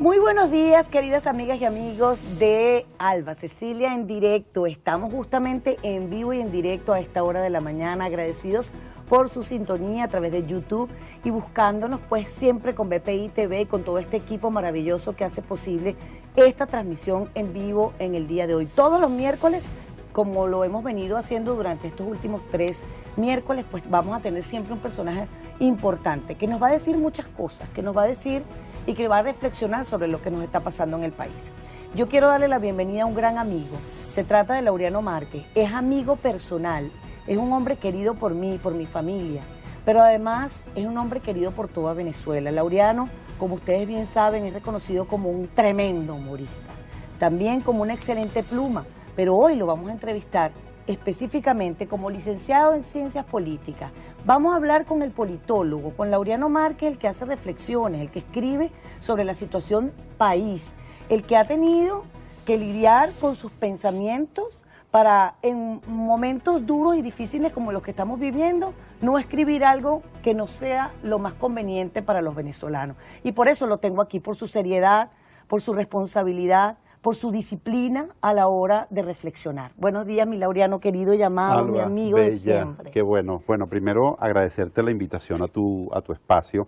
Muy buenos días, queridas amigas y amigos de Alba Cecilia en directo. Estamos justamente en vivo y en directo a esta hora de la mañana, agradecidos por su sintonía a través de YouTube y buscándonos pues siempre con BPI TV, con todo este equipo maravilloso que hace posible esta transmisión en vivo en el día de hoy. Todos los miércoles, como lo hemos venido haciendo durante estos últimos 3 miércoles, pues vamos a tener siempre un personaje importante que nos va a decir muchas cosas, que nos va a decir y que va a reflexionar sobre lo que nos está pasando en el país. Yo quiero darle la bienvenida a un gran amigo. Se trata de Laureano Márquez. Es amigo personal, es un hombre querido por mí, por mi familia, pero además es un hombre querido por toda Venezuela. Laureano, como ustedes bien saben, es reconocido como un tremendo humorista, también como una excelente pluma, pero hoy lo vamos a entrevistar específicamente como licenciado en Ciencias Políticas. Vamos a hablar con el politólogo, con Laureano Márquez, el que hace reflexiones, el que escribe sobre la situación país, el que ha tenido que lidiar con sus pensamientos para en momentos duros y difíciles como los que estamos viviendo, no escribir algo que no sea lo más conveniente para los venezolanos. Y por eso lo tengo aquí, por su seriedad, por su responsabilidad, por su disciplina a la hora de reflexionar. Buenos días, mi Laureano querido y amado, Alba, mi amigo bella, de siempre. Qué bueno. Bueno, primero agradecerte la invitación a tu espacio.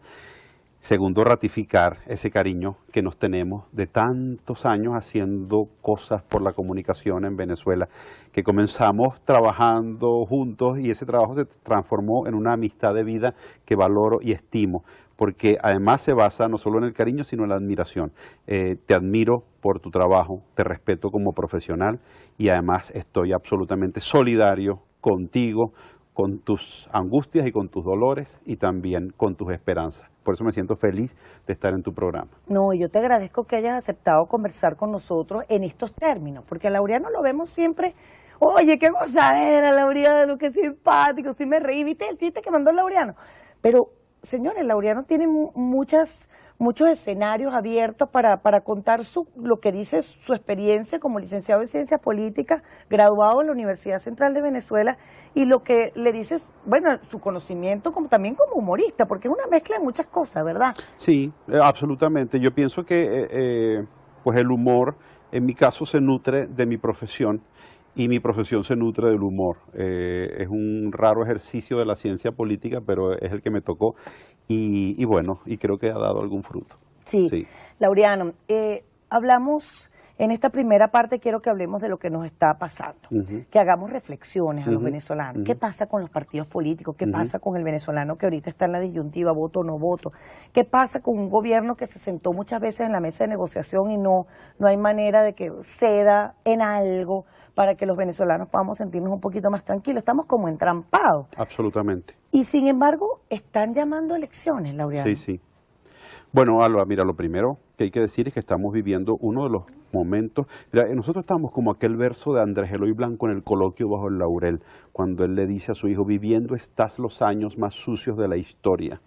Segundo, ratificar ese cariño que nos tenemos de tantos años haciendo cosas por la comunicación en Venezuela, que comenzamos trabajando juntos y ese trabajo se transformó en una amistad de vida que valoro y estimo, porque además se basa no solo en el cariño, sino en la admiración. Te admiro por tu trabajo, te respeto como profesional y además estoy absolutamente solidario contigo, con tus angustias y con tus dolores y también con tus esperanzas. Por eso me siento feliz de estar en tu programa. No, yo te agradezco que hayas aceptado conversar con nosotros en estos términos, porque a Laureano lo vemos siempre, oye, qué gozadera, Laureano, qué simpático, sí me reí, ¿viste el chiste que mandó Laureano? Pero, señores, Laureano tiene muchos escenarios abiertos para contar lo que dice su experiencia como licenciado en Ciencias Políticas, graduado en la Universidad Central de Venezuela, y lo que le dices, bueno, su conocimiento también como humorista, porque es una mezcla de muchas cosas, ¿verdad? Sí, absolutamente. Yo pienso que pues el humor, en mi caso, se nutre de mi profesión, y mi profesión se nutre del humor. Es un raro ejercicio de la ciencia política, pero es el que me tocó y bueno, y creo que ha dado algún fruto. Sí. Laureano, hablamos, en esta primera parte quiero que hablemos de lo que nos está pasando, que hagamos reflexiones a los venezolanos. ¿Qué pasa con los partidos políticos? ¿Qué pasa con el venezolano que ahorita está en la disyuntiva, voto o no voto? ¿Qué pasa con un gobierno que se sentó muchas veces en la mesa de negociación y no hay manera de que ceda en algo para que los venezolanos podamos sentirnos un poquito más tranquilos? Estamos como entrampados. Absolutamente. Y sin embargo, están llamando elecciones, Laureano. Sí, sí. Bueno, Alba, mira, lo primero que hay que decir es que estamos viviendo uno de los momentos. Mira, nosotros estamos como aquel verso de Andrés Eloy Blanco en el coloquio bajo el laurel, cuando él le dice a su hijo: viviendo estás los años más sucios de la historia,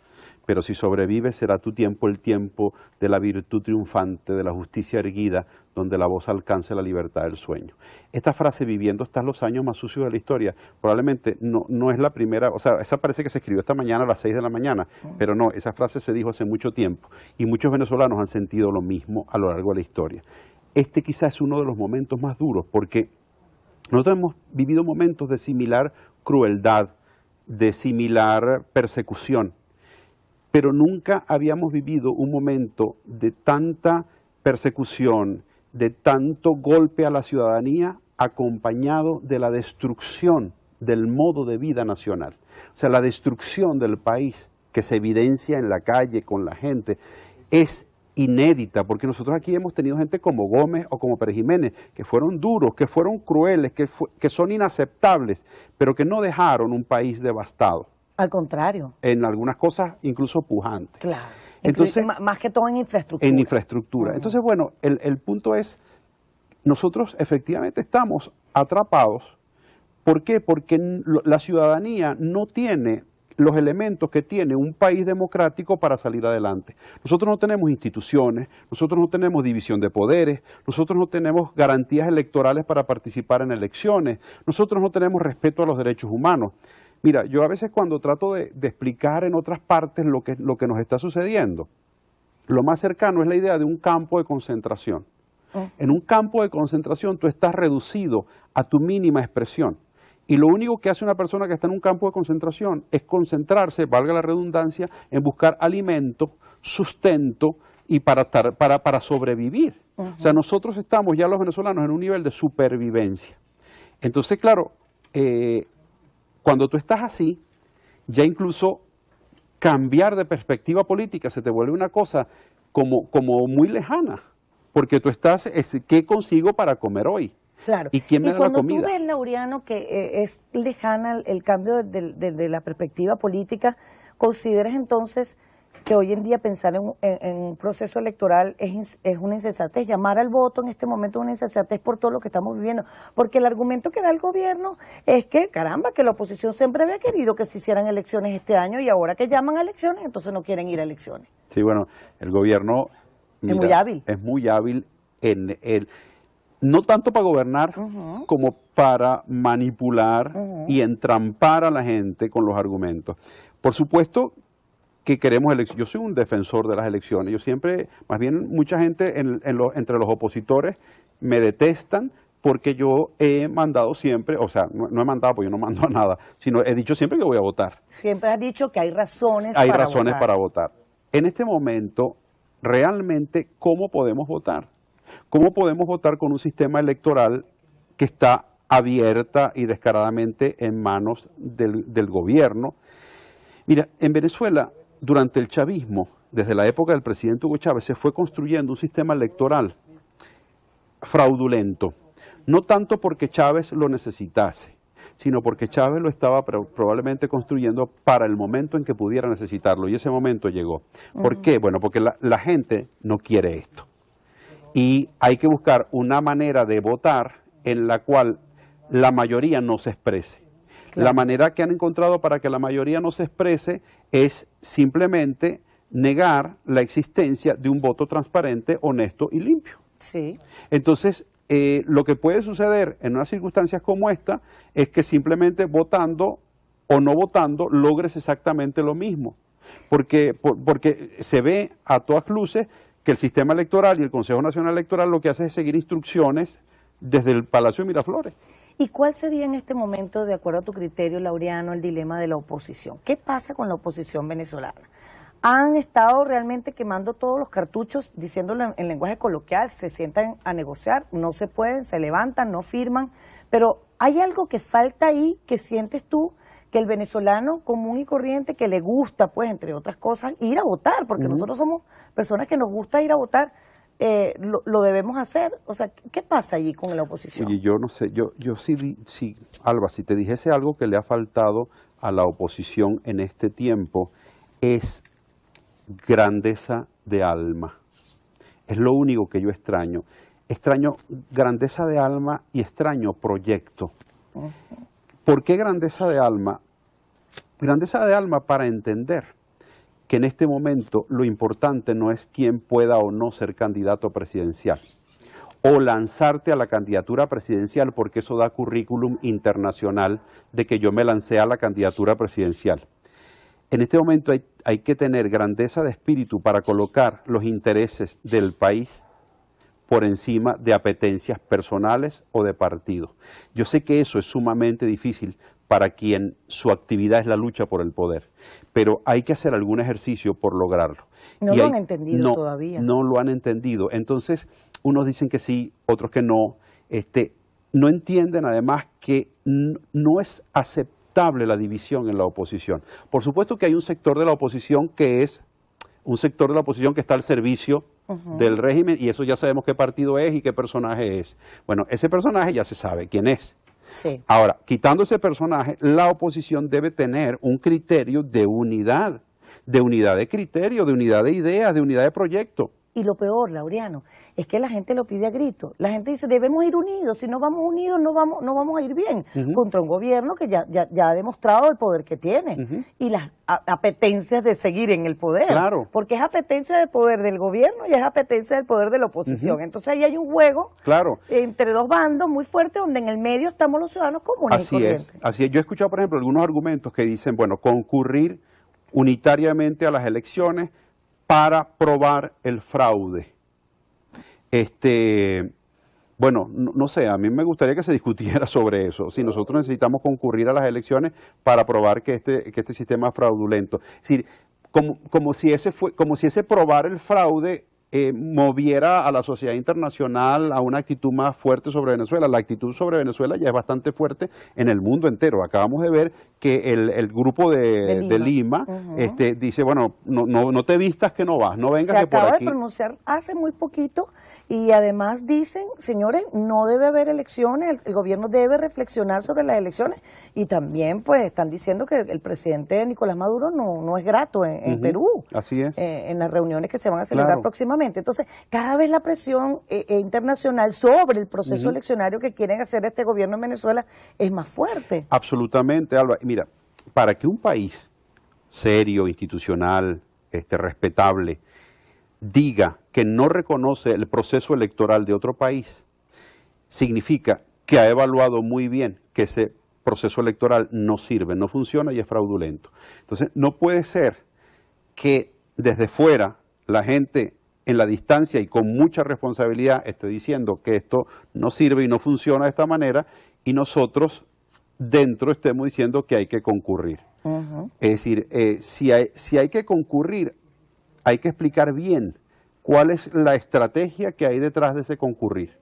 pero si sobrevives será tu tiempo el tiempo de la virtud triunfante, de la justicia erguida, donde la voz alcance la libertad del sueño. Esta frase, viviendo estás los años más sucios de la historia, probablemente no es la primera, o sea, esa parece que se escribió esta mañana a las 6 de la mañana, pero no, esa frase se dijo hace mucho tiempo y muchos venezolanos han sentido lo mismo a lo largo de la historia. Este quizás es uno de los momentos más duros, porque nosotros hemos vivido momentos de similar crueldad, de similar persecución, pero nunca habíamos vivido un momento de tanta persecución, de tanto golpe a la ciudadanía, acompañado de la destrucción del modo de vida nacional. O sea, la destrucción del país que se evidencia en la calle con la gente es inédita, porque nosotros aquí hemos tenido gente como Gómez o como Pérez Jiménez, que fueron duros, que fueron crueles, que son inaceptables, pero que no dejaron un país devastado. Al contrario. En algunas cosas incluso pujantes. Claro. Entonces, más que todo en infraestructura. En infraestructura. Entonces, bueno, el punto es, nosotros efectivamente estamos atrapados. ¿Por qué? Porque la ciudadanía no tiene los elementos que tiene un país democrático para salir adelante. Nosotros no tenemos instituciones, nosotros no tenemos división de poderes, nosotros no tenemos garantías electorales para participar en elecciones, nosotros no tenemos respeto a los derechos humanos. Mira, yo a veces cuando trato de explicar en otras partes lo que nos está sucediendo, lo más cercano es la idea de un campo de concentración. En un campo de concentración tú estás reducido a tu mínima expresión. Y lo único que hace una persona que está en un campo de concentración es concentrarse, valga la redundancia, en buscar alimento, sustento y para sobrevivir. O sea, nosotros estamos ya los venezolanos en un nivel de supervivencia. Entonces, claro, cuando tú estás así, ya incluso cambiar de perspectiva política se te vuelve una cosa como muy lejana, porque tú estás, ¿qué consigo para comer hoy? Claro. ¿Y quién me da la comida? Cuando tú ves, Laureano, que es lejana el cambio de la perspectiva política, ¿consideras entonces que hoy en día pensar en un proceso electoral es una insensatez? Llamar al voto en este momento es una insensatez por todo lo que estamos viviendo. Porque el argumento que da el gobierno es que, caramba, que la oposición siempre había querido que se hicieran elecciones este año y ahora que llaman a elecciones, entonces no quieren ir a elecciones. Sí, bueno, el gobierno... Mira, es muy hábil. Es muy hábil no tanto para gobernar como para manipular y entrampar a la gente con los argumentos. Por supuesto que queremos elecciones. Yo soy un defensor de las elecciones. Yo siempre, más bien mucha gente entre los opositores me detestan porque yo he mandado siempre, o sea, no he mandado porque yo no mando a nada, sino he dicho siempre que voy a votar. Siempre has dicho que hay razones para votar. En este momento, realmente, ¿cómo podemos votar? ¿Cómo podemos votar con un sistema electoral que está abierta y descaradamente en manos del gobierno? Mira, en Venezuela, durante el chavismo, desde la época del presidente Hugo Chávez, se fue construyendo un sistema electoral fraudulento. No tanto porque Chávez lo necesitase, sino porque Chávez lo estaba probablemente construyendo para el momento en que pudiera necesitarlo, y ese momento llegó. ¿Por qué? Bueno, porque la gente no quiere esto. Y hay que buscar una manera de votar en la cual la mayoría no se exprese. Claro. La manera que han encontrado para que la mayoría no se exprese es simplemente negar la existencia de un voto transparente, honesto y limpio. Sí. Entonces, lo que puede suceder en unas circunstancias como esta es que simplemente votando o no votando logres exactamente lo mismo. Porque se ve a todas luces que el sistema electoral y el Consejo Nacional Electoral lo que hace es seguir instrucciones desde el Palacio de Miraflores. ¿Y cuál sería en este momento, de acuerdo a tu criterio, Laureano, el dilema de la oposición? ¿Qué pasa con la oposición venezolana? Han estado realmente quemando todos los cartuchos, diciéndolo en lenguaje coloquial, se sientan a negociar, no se pueden, se levantan, no firman, pero ¿hay algo que falta ahí que sientes tú que el venezolano común y corriente que le gusta, pues, entre otras cosas, ir a votar? Porque nosotros somos personas que nos gusta ir a votar, lo debemos hacer. O sea, ¿qué pasa allí con la oposición? Oye, yo no sé, yo sí, Alba, si te dijese algo que le ha faltado a la oposición en este tiempo, es grandeza de alma. Es lo único que yo extraño. Extraño grandeza de alma y extraño proyecto. ¿Por qué grandeza de alma? Grandeza de alma para entender que en este momento lo importante no es quién pueda o no ser candidato presidencial o lanzarte a la candidatura presidencial, porque eso da currículum internacional de que yo me lancé a la candidatura presidencial. En este momento hay que tener grandeza de espíritu para colocar los intereses del país por encima de apetencias personales o de partido. Yo sé que eso es sumamente difícil para quien su actividad es la lucha por el poder, pero hay que hacer algún ejercicio por lograrlo. No lo han entendido todavía. No lo han entendido. Entonces, unos dicen que sí, otros que no. No entienden además que no es aceptable la división en la oposición. Por supuesto que hay un sector de la oposición que es un sector de la oposición que está al servicio del régimen, y eso ya sabemos qué partido es y qué personaje es. Bueno, ese personaje ya se sabe quién es. Sí. Ahora, quitando ese personaje, la oposición debe tener un criterio de unidad de criterio, de unidad de ideas, de unidad de proyecto. Y lo peor, Laureano, es que la gente lo pide a gritos. La gente dice, debemos ir unidos, si no vamos unidos no vamos a ir bien contra un gobierno que ya ha demostrado el poder que tiene y las apetencias de seguir en el poder. Claro. Porque es apetencia de poder del gobierno y es apetencia del poder de la oposición. Entonces ahí hay un juego entre dos bandos muy fuerte donde en el medio estamos los ciudadanos comunes y corrientes. Así es. Yo he escuchado, por ejemplo, algunos argumentos que dicen, bueno, concurrir unitariamente a las elecciones para probar el fraude. Bueno, no sé, a mí me gustaría que se discutiera sobre eso. Si nosotros necesitamos concurrir a las elecciones para probar que este sistema es fraudulento. Es decir, como si ese probar el fraude moviera a la sociedad internacional a una actitud más fuerte sobre Venezuela. La actitud sobre Venezuela ya es bastante fuerte en el mundo entero. Acabamos de ver que el grupo de Lima dice, bueno, no te vistas que no vas, no vengas que por aquí. Se acaba de pronunciar hace muy poquito y además dicen, señores, no debe haber elecciones, el gobierno debe reflexionar sobre las elecciones y también pues están diciendo que el presidente Nicolás Maduro no es grato en Perú. Así es. En las reuniones que se van a celebrar próximamente. Entonces, cada vez la presión internacional sobre el proceso eleccionario que quieren hacer este gobierno en Venezuela es más fuerte. Absolutamente, Alba. Mira, para que un país serio, institucional, respetable, diga que no reconoce el proceso electoral de otro país, significa que ha evaluado muy bien que ese proceso electoral no sirve, no funciona y es fraudulento. Entonces, no puede ser que desde fuera la gente en la distancia y con mucha responsabilidad esté diciendo que esto no sirve y no funciona de esta manera y nosotros dentro estemos diciendo que hay que concurrir. Es decir, si hay que concurrir, hay que explicar bien cuál es la estrategia que hay detrás de ese concurrir,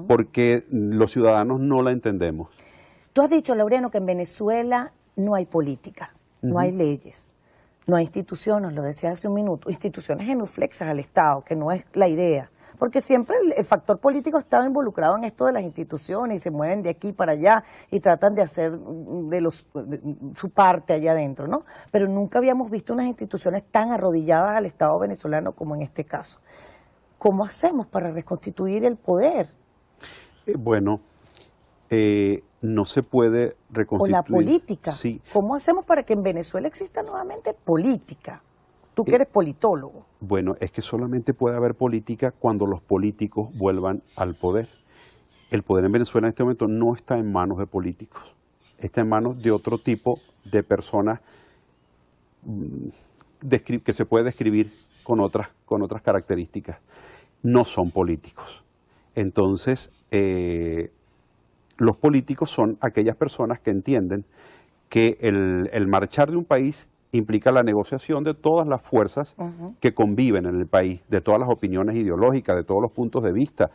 porque los ciudadanos no la entendemos. Tú has dicho, Laureano, que en Venezuela no hay política, no hay leyes. No hay instituciones, lo decía hace un minuto, instituciones genuflexas al Estado, que no es la idea. Porque siempre el factor político estaba involucrado en esto de las instituciones y se mueven de aquí para allá y tratan de hacer su parte allá adentro, ¿no? Pero nunca habíamos visto unas instituciones tan arrodilladas al Estado venezolano como en este caso. ¿Cómo hacemos para reconstituir el poder? No se puede reconstituir. O la política. Sí. ¿Cómo hacemos para que en Venezuela exista nuevamente política? Tú que eres politólogo. Bueno, es que solamente puede haber política cuando los políticos vuelvan al poder. El poder en Venezuela en este momento no está en manos de políticos, está en manos de otro tipo de personas que se puede describir con otras características. No son políticos. Entonces, los políticos son aquellas personas que entienden que el marchar de un país implica la negociación de todas las fuerzas que conviven en el país, de todas las opiniones ideológicas, de todos los puntos de vista.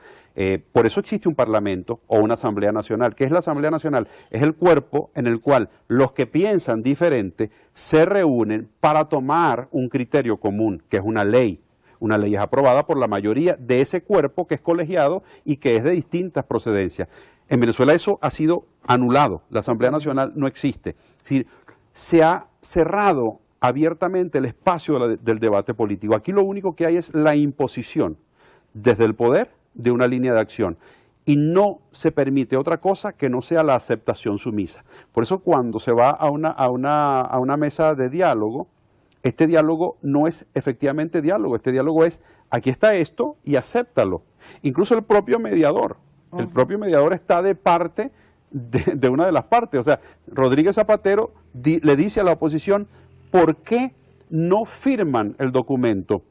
Por eso existe un parlamento o una asamblea nacional. ¿Qué es la asamblea nacional? Es el cuerpo en el cual los que piensan diferente se reúnen para tomar un criterio común, que es una ley. Una ley es aprobada por la mayoría de ese cuerpo que es colegiado y que es de distintas procedencias. En Venezuela eso ha sido anulado, la Asamblea Nacional no existe. Es decir, se ha cerrado abiertamente el espacio del debate político. Aquí lo único que hay es la imposición desde el poder de una línea de acción y no se permite otra cosa que no sea la aceptación sumisa. Por eso cuando se va a una mesa de diálogo, este diálogo no es efectivamente diálogo, este diálogo es, aquí está esto y acéptalo. Incluso el propio mediador está de parte de una de las partes. O sea, Rodríguez Zapatero le dice a la oposición, ¿por qué no firman el documento?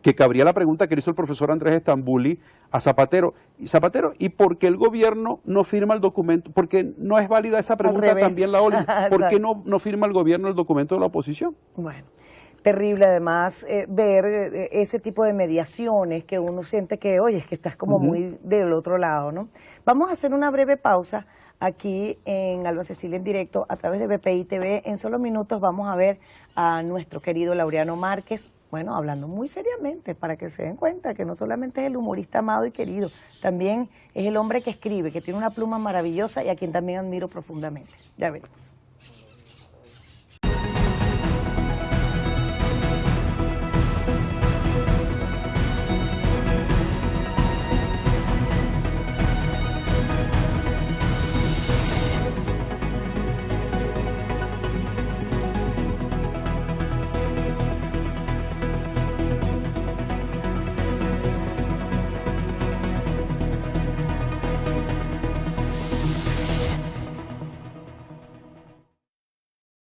Que cabría la pregunta que hizo el profesor Andrés Estambuli a Zapatero. ¿Y por qué el gobierno no firma el documento? Porque no es válida esa pregunta también la OLI. ¿Por qué no firma el gobierno el documento de la oposición? Bueno, terrible además ver ese tipo de mediaciones que uno siente que, oye, es que estás como muy del otro lado, ¿no? Vamos a hacer una breve pausa aquí en Alba Cecilia en directo a través de BPI TV. En solo minutos vamos a ver a nuestro querido Laureano Márquez, bueno, hablando muy seriamente para que se den cuenta que no solamente es el humorista amado y querido, también es el hombre que escribe, que tiene una pluma maravillosa y a quien también admiro profundamente. Ya veremos.